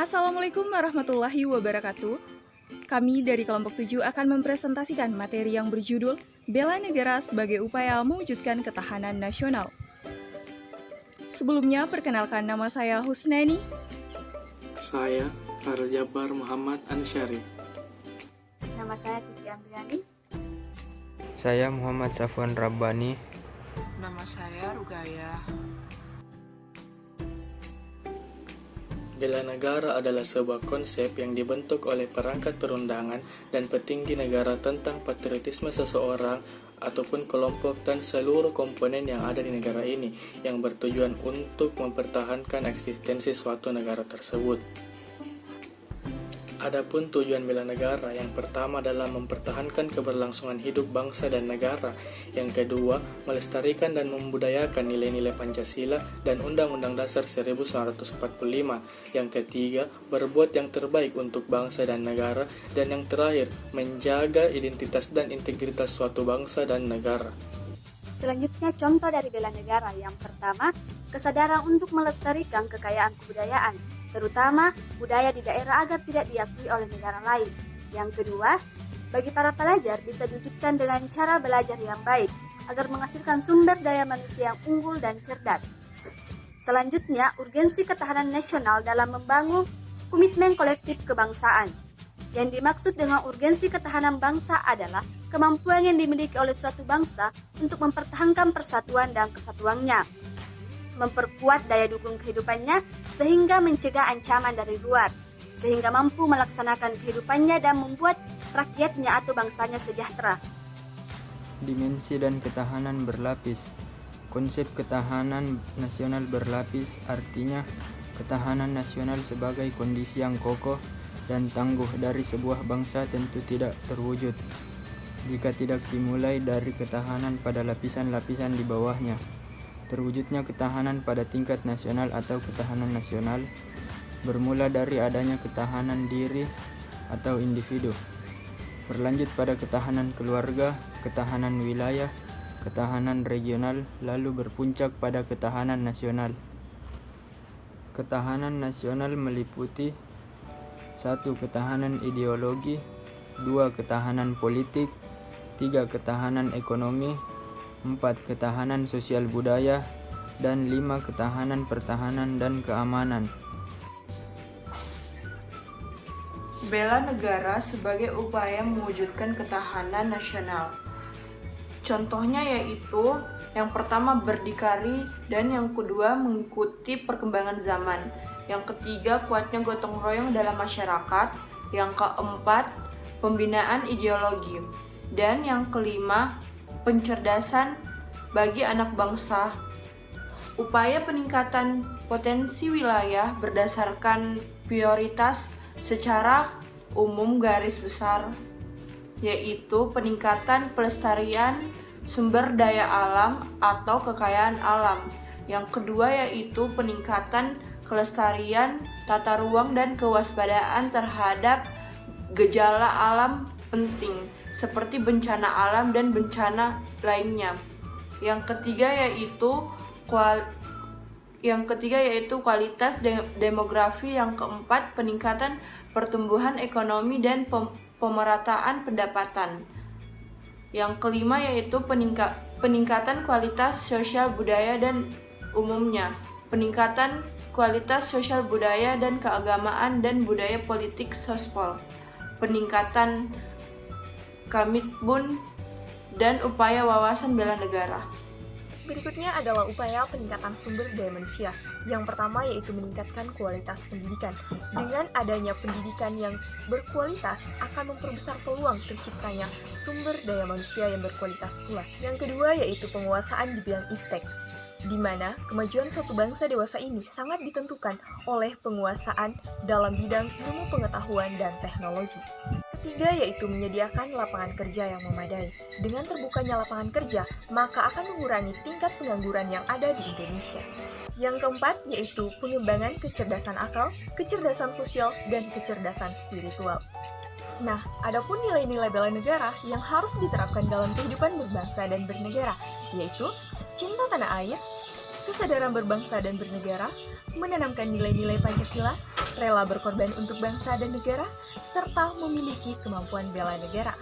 Assalamualaikum warahmatullahi wabarakatuh. Kami dari kelompok 7 akan mempresentasikan materi yang berjudul Bela Negara sebagai upaya mewujudkan ketahanan nasional. Sebelumnya, perkenalkan nama saya Husnani. Saya Al-Jabbar Muhammad Ansyari. Nama saya Titi Andriani. Saya Muhammad Safwan Rabbani. Nama saya Rugaya. Bela negara adalah sebuah konsep yang dibentuk oleh perangkat perundangan dan petinggi negara tentang patriotisme seseorang ataupun kelompok dan seluruh komponen yang ada di negara ini yang bertujuan untuk mempertahankan eksistensi suatu negara tersebut. Adapun tujuan bela negara, yang pertama adalah mempertahankan keberlangsungan hidup bangsa dan negara. Yang kedua, melestarikan dan membudayakan nilai-nilai Pancasila dan Undang-Undang Dasar 1945. Yang ketiga, berbuat yang terbaik untuk bangsa dan negara. Dan yang terakhir, menjaga identitas dan integritas suatu bangsa dan negara. Selanjutnya, contoh dari bela negara. Yang pertama, kesadaran untuk melestarikan kekayaan kebudayaan, terutama budaya di daerah agar tidak diakui oleh negara lain. Yang kedua, bagi para pelajar bisa diwujudkan dengan cara belajar yang baik agar menghasilkan sumber daya manusia yang unggul dan cerdas. Selanjutnya, urgensi ketahanan nasional dalam membangun komitmen kolektif kebangsaan. Yang dimaksud dengan urgensi ketahanan bangsa adalah kemampuan yang dimiliki oleh suatu bangsa untuk mempertahankan persatuan dan kesatuannya, memperkuat daya dukung kehidupannya sehingga mencegah ancaman dari luar, sehingga mampu melaksanakan kehidupannya dan membuat rakyatnya atau bangsanya sejahtera. Dimensi dan ketahanan berlapis. Konsep ketahanan nasional berlapis artinya ketahanan nasional sebagai kondisi yang kokoh dan tangguh dari sebuah bangsa tentu tidak terwujud jika tidak dimulai dari ketahanan pada lapisan-lapisan di bawahnya. Terwujudnya ketahanan pada tingkat nasional atau ketahanan nasional bermula dari adanya ketahanan diri atau individu, berlanjut pada ketahanan keluarga, ketahanan wilayah, ketahanan regional, lalu berpuncak pada ketahanan nasional. Ketahanan nasional meliputi 1. Ketahanan ideologi, 2. Ketahanan politik, 3. Ketahanan ekonomi, 4. Ketahanan sosial budaya, dan 5. Ketahanan pertahanan dan keamanan. Bela negara sebagai upaya mewujudkan ketahanan nasional. Contohnya yaitu yang pertama berdikari dan yang kedua mengikuti perkembangan zaman. Yang ketiga kuatnya gotong royong dalam masyarakat. Yang keempat pembinaan ideologi. Dan yang kelima pencerdasan bagi anak bangsa. Upaya peningkatan potensi wilayah berdasarkan prioritas secara umum garis besar, yaitu peningkatan pelestarian sumber daya alam atau kekayaan alam. Yang kedua yaitu peningkatan kelestarian tata ruang dan kewaspadaan terhadap gejala alam penting seperti bencana alam dan bencana lainnya. Yang ketiga yaitu kualitas demografi. Yang keempat peningkatan pertumbuhan ekonomi dan pemerataan pendapatan. Yang kelima yaitu peningkatan kualitas sosial budaya dan umumnya, peningkatan kualitas sosial budaya dan keagamaan dan budaya politik sospol, peningkatan Komitmen dan upaya wawasan bela negara. Berikutnya adalah upaya peningkatan sumber daya manusia. Yang pertama yaitu meningkatkan kualitas pendidikan. Dengan adanya pendidikan yang berkualitas akan memperbesar peluang terciptanya sumber daya manusia yang berkualitas pula. Yang kedua yaitu penguasaan di bidang iptek, di mana kemajuan suatu bangsa dewasa ini sangat ditentukan oleh penguasaan dalam bidang ilmu pengetahuan dan teknologi. Ketiga yaitu menyediakan lapangan kerja yang memadai. Dengan terbukanya lapangan kerja, maka akan mengurangi tingkat pengangguran yang ada di Indonesia. Yang keempat yaitu pengembangan kecerdasan akal, kecerdasan sosial, dan kecerdasan spiritual. Nah, adapun nilai-nilai bela negara yang harus diterapkan dalam kehidupan berbangsa dan bernegara, yaitu cinta tanah air, kesadaran berbangsa dan bernegara, menanamkan nilai-nilai Pancasila, rela berkorban untuk bangsa dan negara, serta memiliki kemampuan bela negara.